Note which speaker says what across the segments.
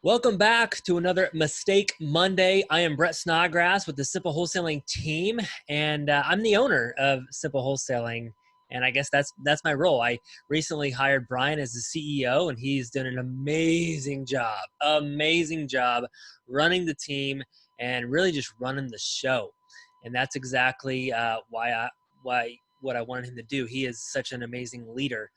Speaker 1: Welcome back to another Mistake Monday. I am Brett Snodgrass with the Simple Wholesaling team, and I'm the owner of Simple Wholesaling. And I guess that's my role. I recently hired Brian as the CEO, and he's done an amazing job running the team and really just running the show. And that's exactly why what I wanted him to do. He is such an amazing leader.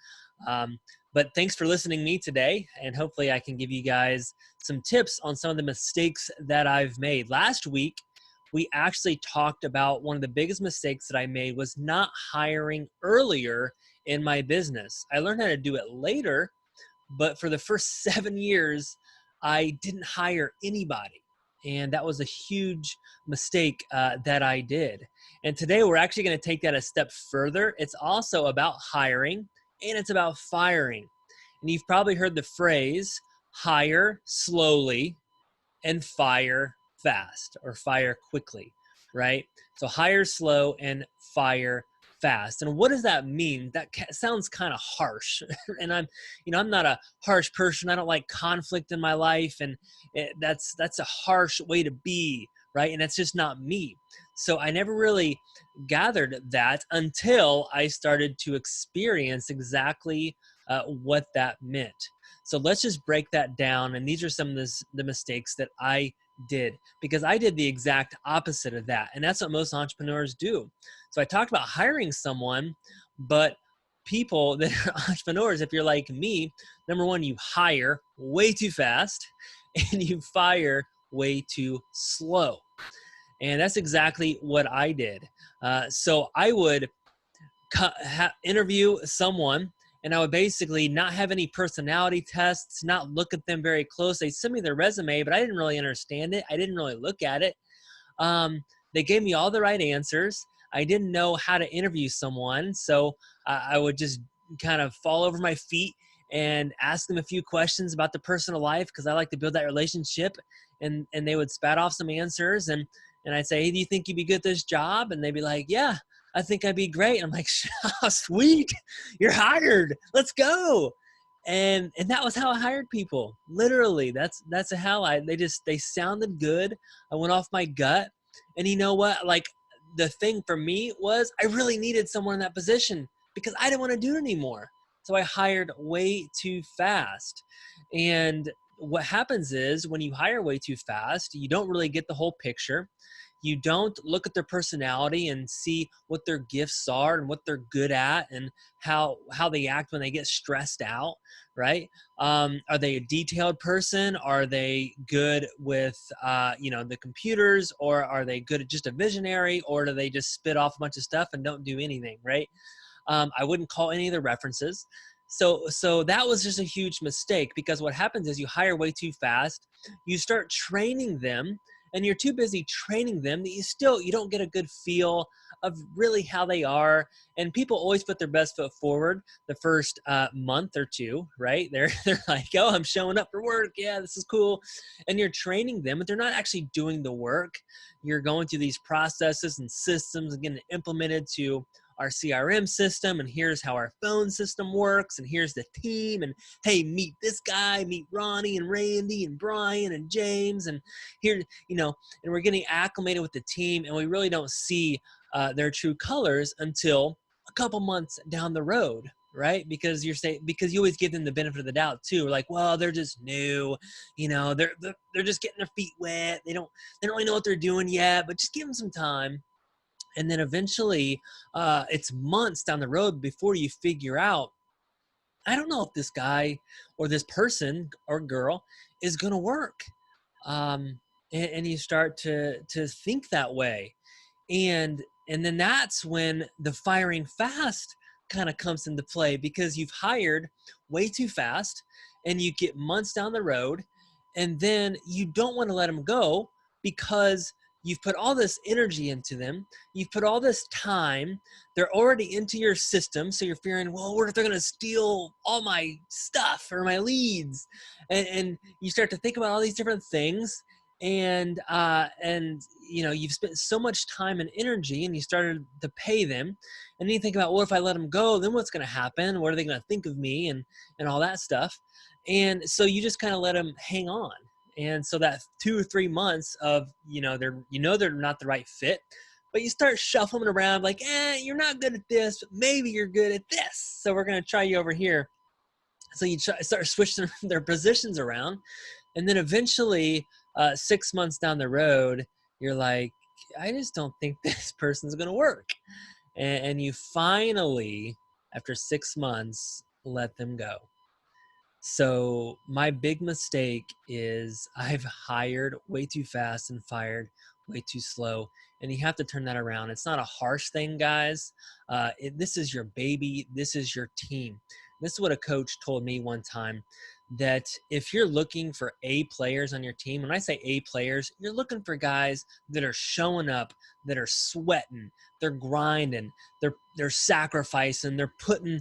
Speaker 1: Um, but thanks for listening to me today, and hopefully I can give you guys some tips on some of the mistakes that I've made. Last week, we actually talked about one of the biggest mistakes that I made was not hiring earlier in my business. I learned how to do it later, but for the first 7 years, I didn't hire anybody. And that was a huge mistake that I did. And today we're actually going to take that a step further. It's also about hiring and it's about firing. And you've probably heard the phrase hire slowly and fire fast, or fire quickly, right? So hire slow and fire fast. And what does that mean? That sounds kind of harsh. And I'm not a harsh person. I don't like conflict in my life, and that's a harsh way to be, right? And that's just not me. So I never really gathered that until I started to experience exactly what that meant. So let's just break that down. And these are some of the mistakes that I did, because I did the exact opposite of that. And that's what most entrepreneurs do. So I talked about hiring someone, but people that are entrepreneurs, if you're like me, number one, you hire way too fast and you fire way too slow. And that's exactly what I did. So I would interview someone, and I would basically not have any personality tests, not look at them very close. They sent me their resume, but I didn't really understand it. I didn't really look at it. They gave me all the right answers. I didn't know how to interview someone, so I would just kind of fall over my feet and ask them a few questions about the personal life, because I like to build that relationship. And they would spat off some answers, and I'd say, "Hey, do you think you'd be good at this job?" And they'd be like, "Yeah, I think I'd be great." I'm like, "Oh, sweet, you're hired. Let's go." And that was how I hired people. Literally, that's how they sounded good. I went off my gut. And you know what? Like, the thing for me was I really needed someone in that position because I didn't want to do it anymore. So I hired way too fast. And what happens is when you hire way too fast, you don't really get the whole picture. You don't look at their personality and see what their gifts are and what they're good at, and how they act when they get stressed out, right? Are they a detailed person? Are they good with the computers, or are they good at just a visionary, or do they just spit off a bunch of stuff and don't do anything, right? I wouldn't call any of the references. So that was just a huge mistake, because what happens is you hire way too fast. You start training them, and you're too busy training them that you don't get a good feel of really how they are. And people always put their best foot forward the first month or two, right? They're like, "Oh, I'm showing up for work. Yeah, this is cool." And you're training them, but they're not actually doing the work. You're going through these processes and systems and getting it implemented to our CRM system, and here's how our phone system works, and here's the team, and hey, meet this guy, meet Ronnie and Randy and Brian and James, and here, and we're getting acclimated with the team, and we really don't see their true colors until a couple months down the road, right? Because because you always give them the benefit of the doubt too. We're like, well, they're just new, they're just getting their feet wet. They don't really know what they're doing yet, but just give them some time. And then eventually, it's months down the road before you figure out, I don't know if this guy or this person or girl is going to work. And you start to think that way. And then that's when the firing fast kind of comes into play, because you've hired way too fast and you get months down the road, and then you don't want to let them go because you've put all this energy into them. You've put all this time. They're already into your system. So you're fearing, well, what if they're going to steal all my stuff or my leads? And you start to think about all these different things. And you've spent so much time and energy, and you started to pay them, and then you think about, what if I let them go? Then what's going to happen? What are they going to think of me, and all that stuff? And so you just kind of let them hang on. And so that 2 or 3 months of, they're not the right fit, but you start shuffling around like, you're not good at this, but maybe you're good at this. So we're going to try you over here. So you start switching their positions around. And then eventually 6 months down the road, you're like, I just don't think this person's going to work. And you finally, after 6 months, let them go. So my big mistake is I've hired way too fast and fired way too slow. And you have to turn that around. It's not a harsh thing, guys. This is your baby. This is your team. This is what a coach told me one time, that if you're looking for A players on your team, when I say A players, you're looking for guys that are showing up, that are sweating, they're grinding, they're sacrificing, they're putting,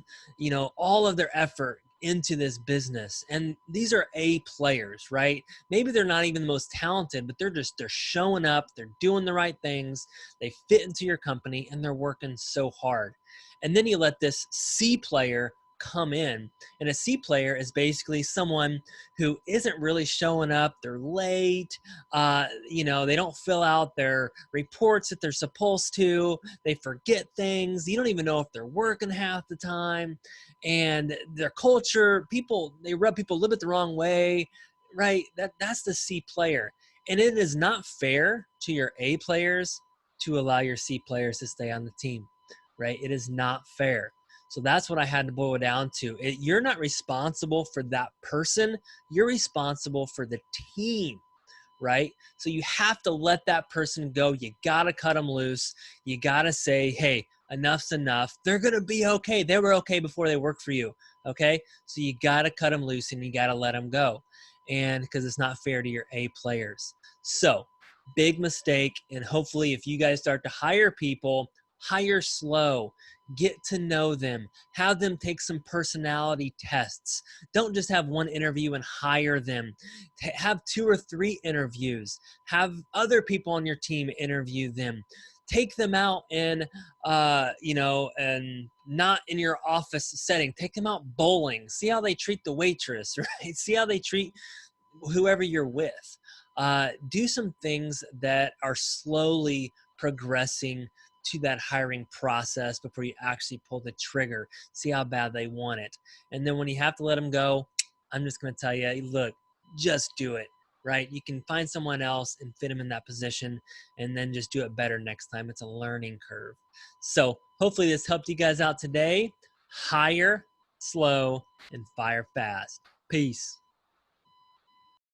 Speaker 1: all of their effort into this business. And these are A players, right? Maybe they're not even the most talented, but they're showing up, they're doing the right things, they fit into your company, and they're working so hard. And then you let this C player come in. And a C player is basically someone who isn't really showing up. They're late. They don't fill out their reports that they're supposed to. They forget things. You don't even know if they're working half the time. And their culture, they rub people a little bit the wrong way, right? That's the C player. And it is not fair to your A players to allow your C players to stay on the team, right? It is not fair. So that's what I had to boil it down to. You're not responsible for that person. You're responsible for the team, right? So you have to let that person go. You got to cut them loose. You got to say, hey, enough's enough. They're going to be okay. They were okay before they worked for you, okay? So you got to cut them loose and you got to let them go. And because it's not fair to your A players. So big mistake. And hopefully if you guys start to hire people, hire slow. Get to know them. Have them take some personality tests. Don't just have one interview and hire them. Have 2 or 3 interviews. Have other people on your team interview them. Take them out in, and not in your office setting. Take them out bowling. See how they treat the waitress, right? See how they treat whoever you're with. Do some things that are slowly progressing to that hiring process before you actually pull the trigger. See how bad they want it. And then when you have to let them go, I'm just going to tell you, look, just do it, right? You can find someone else and fit them in that position and then just do it better next time. It's a learning curve. So hopefully this helped you guys out today. Hire slow and fire fast. Peace.